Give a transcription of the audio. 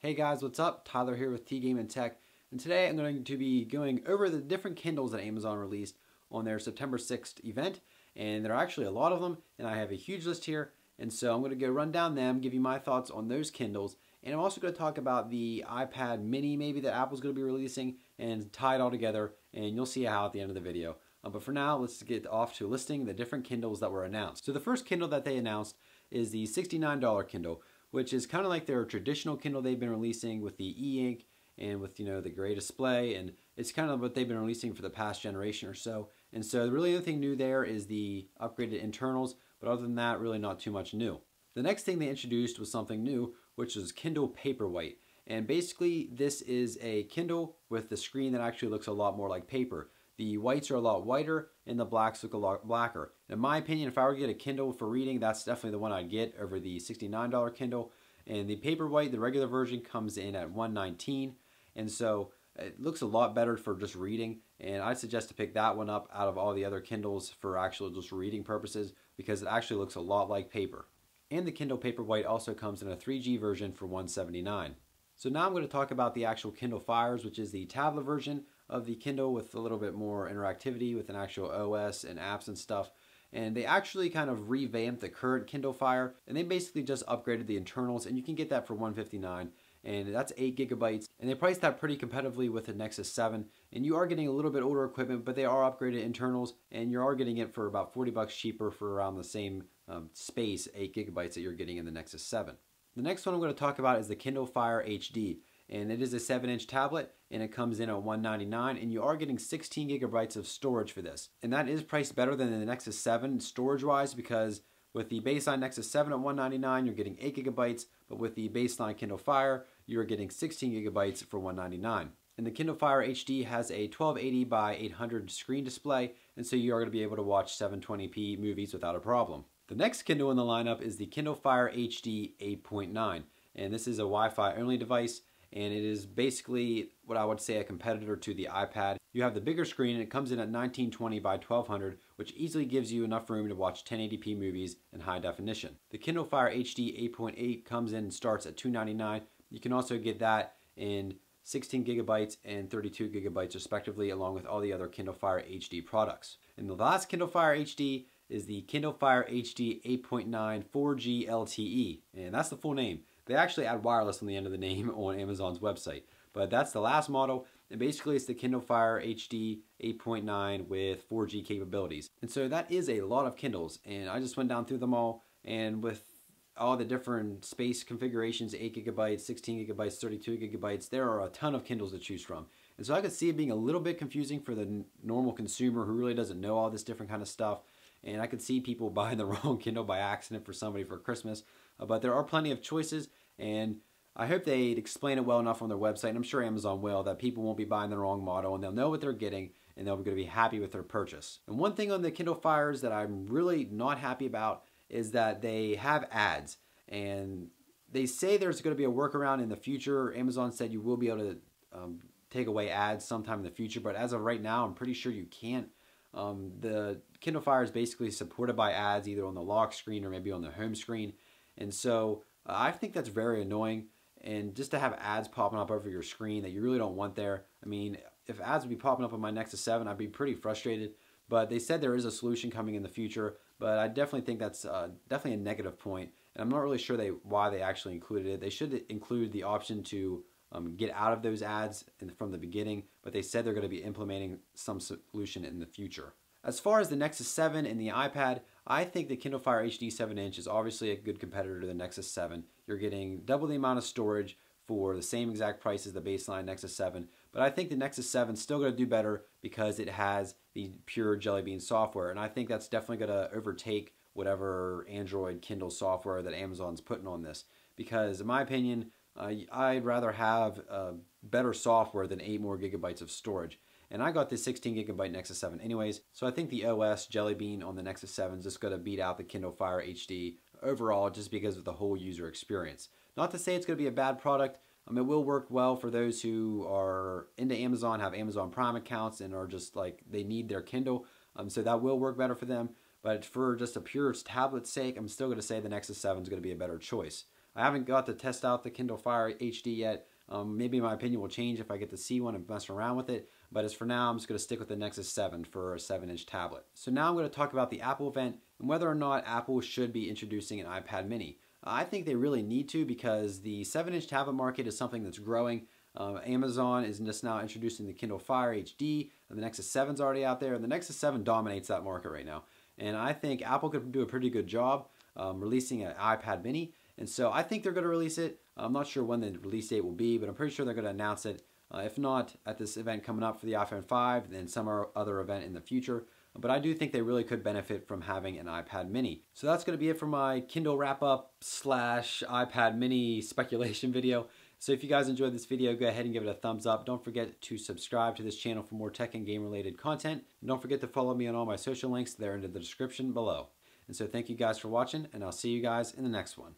Hey guys, what's up? Tyler here with T Game and Tech, and today I'm going to be going over the different Kindles that Amazon released on their September 6th event, and there are actually a lot of them, and I have a huge list here, and so I'm going to go run down them, give you my thoughts on those Kindles, and I'm also going to talk about the iPad mini maybe that Apple's going to be releasing and tie it all together, and you'll see how at the end of the video. But for now, let's get off to listing the different Kindles that were announced. So the first Kindle that they announced is the $69 Kindle, which is kind of like their traditional Kindle they've been releasing with the e-ink and with, the gray display, and it's kind of what they've been releasing for the past generation or so. And so really the only thing new there is the upgraded internals, but other than that, really not too much new. The next thing they introduced was something new, which was Kindle Paperwhite. And basically this is a Kindle with the screen that actually looks a lot more like paper. The whites are a lot whiter and the blacks look a lot blacker. In my opinion, if I were to get a Kindle for reading, that's definitely the one I'd get over the $69 Kindle. And the Paperwhite, the regular version, comes in at $119, and so it looks a lot better for just reading, and I'd suggest to pick that one up out of all the other Kindles for actual just reading purposes, because it actually looks a lot like paper. And the Kindle Paperwhite also comes in a 3G version for $179. So now I'm going to talk about the actual Kindle Fires, which is the tablet version of the Kindle with a little bit more interactivity with an actual OS and apps and stuff. And they actually kind of revamped the current Kindle Fire, and they basically just upgraded the internals, and you can get that for $159, and that's 8 gigabytes. And they priced that pretty competitively with the Nexus 7, and you are getting a little bit older equipment, but they are upgraded internals, and you are getting it for about $40 cheaper for around the same space, 8 gigabytes that you're getting in the Nexus 7. The next one I'm going to talk about is the Kindle Fire HD. And it is a 7-inch tablet, and it comes in at $199, and you are getting 16 gigabytes of storage for this. And that is priced better than the Nexus 7 storage-wise, because with the baseline Nexus 7 at $199, you're getting 8 gigabytes, but with the baseline Kindle Fire, you're getting 16 gigabytes for $199. And the Kindle Fire HD has a 1280 by 800 screen display, and so you are going to be able to watch 720p movies without a problem. The next Kindle in the lineup is the Kindle Fire HD 8.9, and this is a Wi-Fi only device, and it is basically what I would say a competitor to the iPad. You have the bigger screen, and it comes in at 1920 by 1200, which easily gives you enough room to watch 1080p movies in high definition. The Kindle Fire HD 8.8 comes in and starts at $299. You can also get that in 16 gigabytes and 32 gigabytes respectively, along with all the other Kindle Fire HD products. And the last Kindle Fire HD is the Kindle Fire HD 8.9 4G LTE, and that's the full name. They actually add wireless on the end of the name on Amazon's website, but that's the last model, and basically it's the Kindle Fire HD 8.9 with 4G capabilities. And so that is a lot of Kindles, and I just went down through them all, and with all the different space configurations, 8 gigabytes, 16 gigabytes, 32 gigabytes, there are a ton of Kindles to choose from. And so I could see it being a little bit confusing for the normal consumer who really doesn't know all this different kind of stuff. And I could see people buying the wrong Kindle by accident for somebody for Christmas. But there are plenty of choices, and I hope they explain it well enough on their website, and I'm sure Amazon will, that people won't be buying the wrong model, and they'll know what they're getting, and they'll be going to be happy with their purchase. And one thing on the Kindle Fires that I'm really not happy about is that they have ads, and they say there's going to be a workaround in the future. Amazon said you will be able to take away ads sometime in the future, but as of right now, I'm pretty sure you can't. The Kindle Fire is basically supported by ads either on the lock screen or maybe on the home screen, and so I think that's very annoying. And just to have ads popping up over your screen that you really don't want there. I mean, if ads would be popping up on my Nexus 7, I'd be pretty frustrated. But they said there is a solution coming in the future, but I definitely think that's definitely a negative point, and I'm not really sure why they actually included it. They should include the option to get out of those ads from the beginning, but they said they're going to be implementing some solution in the future. As far as the Nexus 7 and the iPad, I think the Kindle Fire HD 7-inch is obviously a good competitor to the Nexus 7. You're getting double the amount of storage for the same exact price as the baseline Nexus 7, but I think the Nexus 7 is still going to do better because it has the pure Jelly Bean software, and I think that's definitely going to overtake whatever Android Kindle software that Amazon's putting on this, because in my opinion, I'd rather have better software than 8 more gigabytes of storage. And I got the 16 gigabyte Nexus 7 anyways, so I think the OS Jelly Bean on the Nexus 7 is just going to beat out the Kindle Fire HD overall, just because of the whole user experience. Not to say it's going to be a bad product. It will work well for those who are into Amazon, have Amazon Prime accounts, and are just like, they need their Kindle. So that will work better for them. But for just a pure tablet sake, I'm still going to say the Nexus 7 is going to be a better choice. I haven't got to test out the Kindle Fire HD yet. Maybe my opinion will change if I get to see one and mess around with it. But as for now, I'm just going to stick with the Nexus 7 for a 7-inch tablet. So now I'm going to talk about the Apple event and whether or not Apple should be introducing an iPad mini. I think they really need to, because the 7-inch tablet market is something that's growing. Amazon is just now introducing the Kindle Fire HD, and the Nexus 7 is already out there, and the Nexus 7 dominates that market right now. And I think Apple could do a pretty good job releasing an iPad mini, and so I think they're going to release it. I'm not sure when the release date will be, but I'm pretty sure they're going to announce it. If not at this event coming up for the iPhone 5, then some other event in the future. But I do think they really could benefit from having an iPad mini. So that's going to be it for my Kindle wrap-up / iPad mini speculation video. So if you guys enjoyed this video, go ahead and give it a thumbs up. Don't forget to subscribe to this channel for more tech and game related content. And don't forget to follow me on all my social links. They're in the description below. And so thank you guys for watching, and I'll see you guys in the next one.